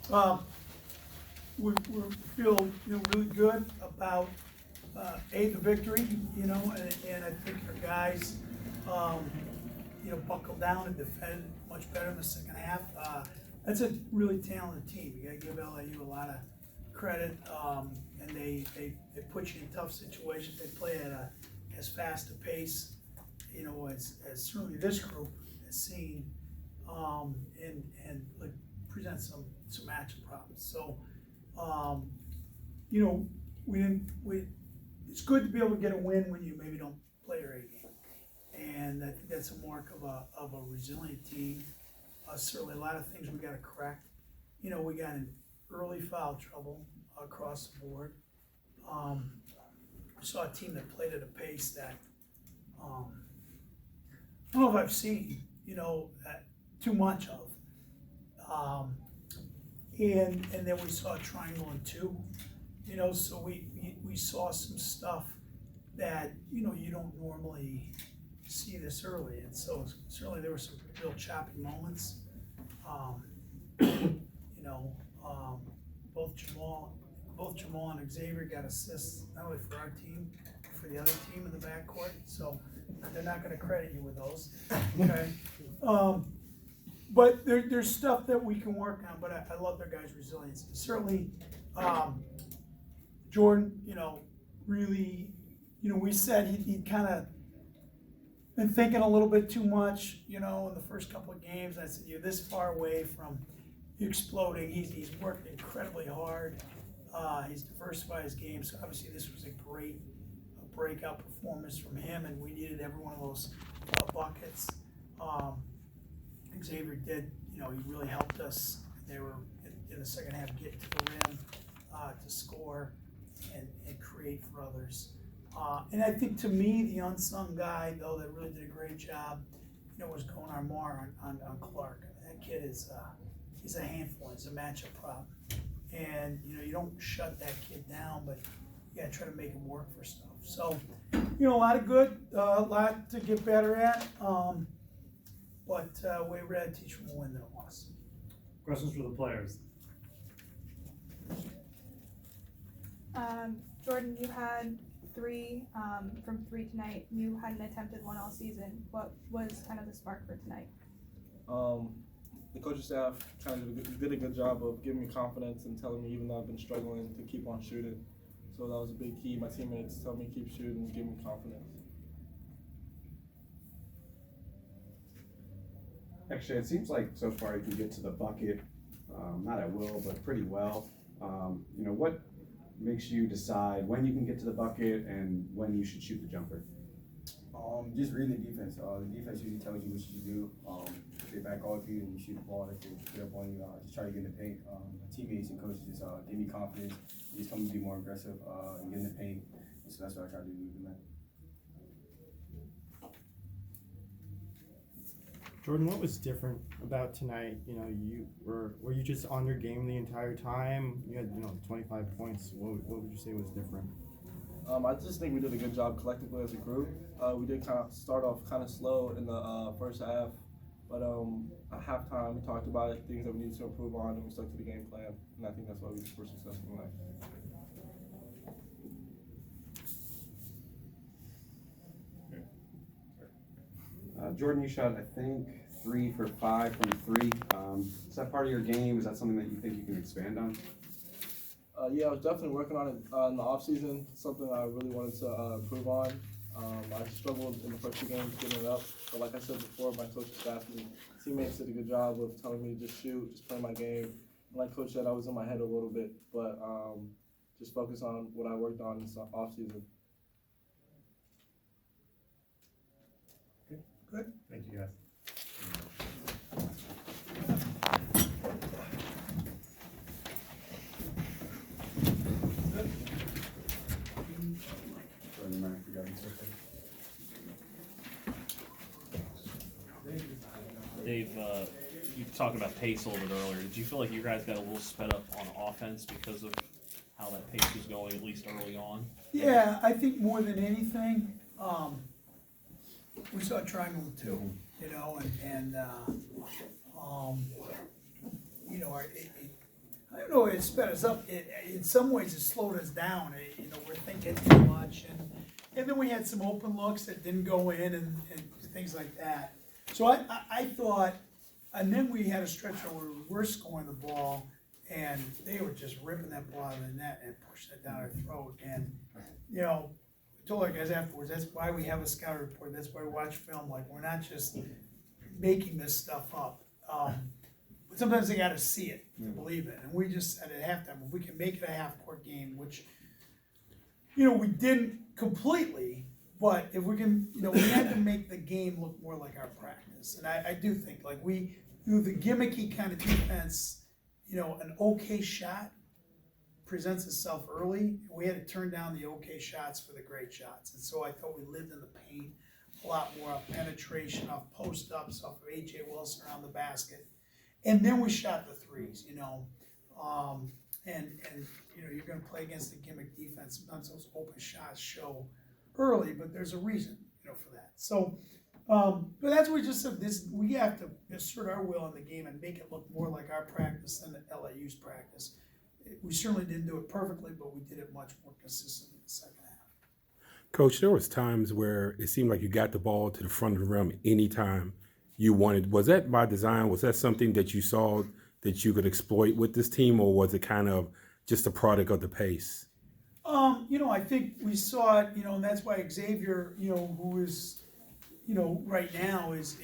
We feel really good about the victory, and I think our guys buckled down and defended much better in the second half. That's a really talented team. You got to give LIU a lot of credit, and they put you in tough situations. They play at as fast a pace, as certainly this group has seen, and like present some matchup problems. So, it's good to be able to get a win when you maybe don't play your A game, and I think that's a mark of a resilient team. Certainly, a lot of things we got to correct. We got in early foul trouble across the board. We saw a team that played at a pace that I don't know if I've seen, too much of. And then we saw a triangle and two, so we saw some stuff that, you don't normally see this early. And so certainly there were some real choppy moments. Both Jamal and Xavier got assists, not only for our team, but for the other team in the backcourt. So they're not going to credit you with those. Okay. But there's stuff that we can work on, but I love their guys' resilience. Certainly, Jordan, really, we said he'd kind of been thinking a little bit too much, in the first couple of games. I said, you're this far away from exploding. He's worked incredibly hard. He's diversified his game. So obviously this was a great breakout performance from him, and we needed every one of those buckets. Xavier did, he really helped us. They were in the second half get to the rim to score and create for others. And I think to me, the unsung guy, though, that really did a great job, was Konar Mar on Clark. That kid is he's a handful. He's a matchup problem. And, you don't shut that kid down, but you got to try to make him work for stuff. So, a lot of good, a lot to get better at. But we'd rather teach from a win than a loss. Questions for the players? Jordan, you had 3 from 3 tonight. You hadn't attempted 1 all season. What was kind of the spark for tonight? The coaching staff kind of did a good job of giving me confidence and telling me, even though I've been struggling, to keep on shooting. So that was a big key. My teammates tell me to keep shooting and give me confidence. Actually, it seems like so far you can get to the bucket, not at will, but pretty well. What makes you decide when you can get to the bucket and when you should shoot the jumper? Just reading the defense. The defense usually tells you what you should do. If they back off you and you shoot the ball, if they get up on you, just try to get in the paint. My teammates and coaches just give me confidence. They just tell me to be more aggressive and get in the paint. And so that's what I try to do tonight. Jordan, what was different about tonight? Were you just on your game the entire time? You had 25 points. What would you say was different? I just think we did a good job collectively as a group. We did kind of start off kind of slow in the first half, but at halftime we talked about it, things that we needed to improve on, and we stuck to the game plan. And I think that's why we were successful tonight. Jordan, you shot, I think, 3 for 5 from 3. Is that part of your game? Is that something that you think you can expand on? Yeah, I was definitely working on it in the offseason, something I really wanted to improve on. I struggled in the first 2 games getting it up, but like I said before, my coaching staff and teammates did a good job of telling me to just shoot, just play my game. And like Coach said, I was in my head a little bit, but just focus on what I worked on in the offseason. Good. Thank you, guys. Dave, you talked about pace a little bit earlier. Did you feel like you guys got a little sped up on offense because of how that pace was going, at least early on? Yeah, I think more than anything, we saw triangle 2, don't know, it sped us up. In some ways, it slowed us down. We're thinking too much, and then we had some open looks that didn't go in, and things like that. So I thought, and then we had a stretch where we were scoring the ball, and they were just ripping that ball out of the net and pushing it down our throat. And I told our guys afterwards, that's why we have a scout report. That's why we watch film. Like, we're not just making this stuff up. But sometimes they got to see it to believe it. And we just said at halftime, if we can make it a half-court game, which we didn't completely, but if we can, we had to make the game look more like our practice. And I do think, like, we do the gimmicky kind of defense, an okay shot presents itself early. We had to turn down the okay shots for the great shots. And so I thought we lived in the paint a lot more, off penetration, off post-ups, off of A.J. Wilson around the basket. And then we shot the threes, and you're going to play against the gimmick defense. Sometimes those open shots show early, but there's a reason, for that. So, but that's what we just said. We have to assert our will in the game and make it look more like our practice than the LIU's practice. We certainly didn't do it perfectly, but we did it much more consistently in the second half. Coach, there was times where it seemed like you got the ball to the front of the rim anytime you wanted. Was that by design? Was that something that you saw that you could exploit with this team, or was it kind of just a product of the pace? I think we saw it, and that's why Xavier, who is, right now is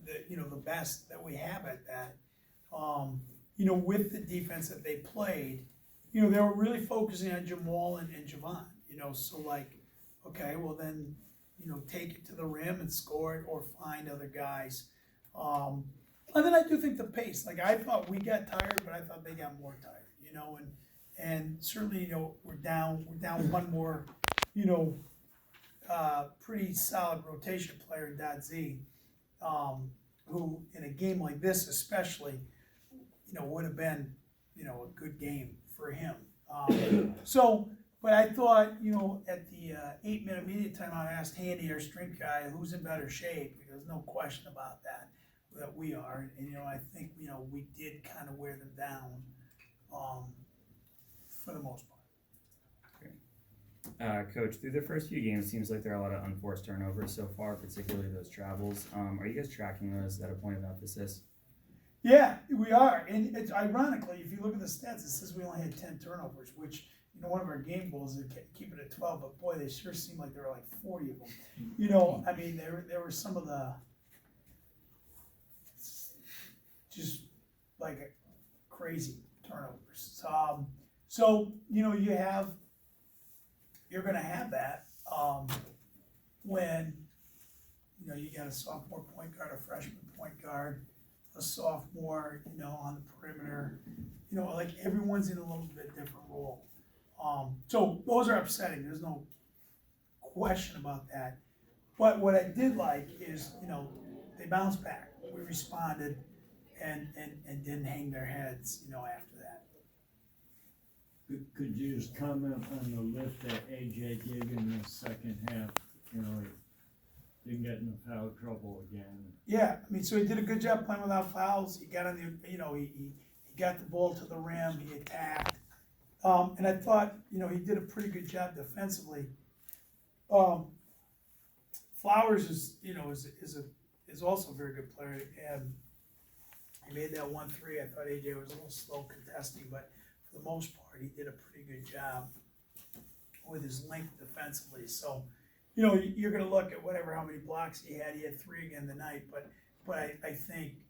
the best that we have at that. With the defense that they played, they were really focusing on Jamal and Javon, so like, okay, well then, take it to the rim and score it or find other guys. And then I do think the pace, like I thought we got tired, but I thought they got more tired, and certainly, we're down one more, pretty solid rotation player in Dot Z, who in a game like this especially, would have been, a good game for him. But I thought, at the 8-minute media timeout, I asked Handy, our strength guy, who's in better shape. There's no question about that we are. And, I think, we did kind of wear them down for the most part. Coach, through the first few games, seems like there are a lot of unforced turnovers so far, particularly those travels. Are you guys tracking those at a point of emphasis? Yeah, we are. And it's ironically, if you look at the stats, it says we only had 10 turnovers, which, one of our game goals is to keep it at 12, but boy, they sure seem like there were like 40 of them. I mean, there were some of the just like crazy turnovers. So you're going to have that when, you got a sophomore point guard, a freshman point guard, a sophomore, on the perimeter, like everyone's in a little bit different role. So those are upsetting. There's no question about that. But what I did like is, they bounced back. We responded and didn't hang their heads, after that. Could you just comment on the lift that AJ gave in the second half? Didn't get in foul trouble again. Yeah, so he did a good job playing without fouls. He got on the, he got the ball to the rim. He attacked, and I thought, he did a pretty good job defensively. Flowers is also a very good player, and he made that 1-3. I thought AJ was a little slow contesting, but for the most part, he did a pretty good job with his length defensively. So, you're going to look at how many blocks he had. He had 3 again tonight, but I think,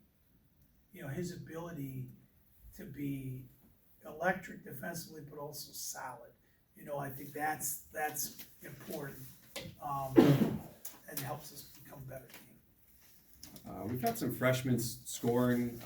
his ability to be electric defensively, but also solid. I think that's important, and helps us become a better team. We've had some freshmen scoring,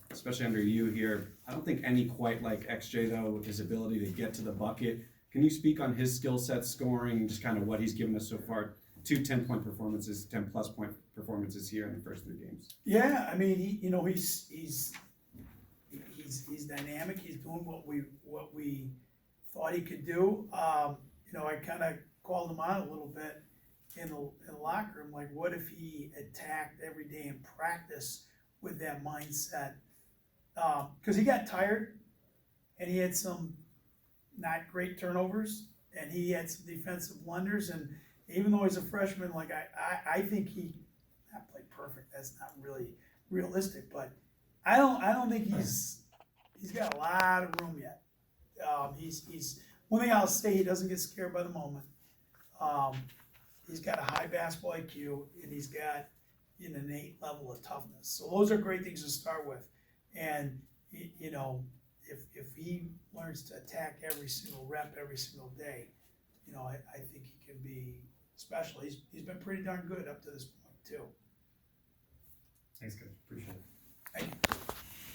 especially under you here. I don't think any quite like XJ though, with his ability to get to the bucket. Can you speak on his skill set scoring, just kind of what he's given us so far? 2 10-point performances, 10+ point performances here in the first 3 games. Yeah, he's dynamic. He's doing what we thought he could do. I kind of called him out a little bit in the locker room. Like, what if he attacked every day in practice with that mindset? Because he got tired, and he had some not great turnovers, and he had some defensive blunders, and even though he's a freshman, like I think he not played perfect. That's not really realistic, but I don't think he's got a lot of room yet. He's one thing I'll say, he doesn't get scared by the moment. He's got a high basketball IQ, and he's got an innate level of toughness. So those are great things to start with. And, you know, if he learns to attack every single rep, every single day, you know, I think he can be special. He's been pretty darn good up to this point, too. Thanks, Coach. Appreciate it. Thank you.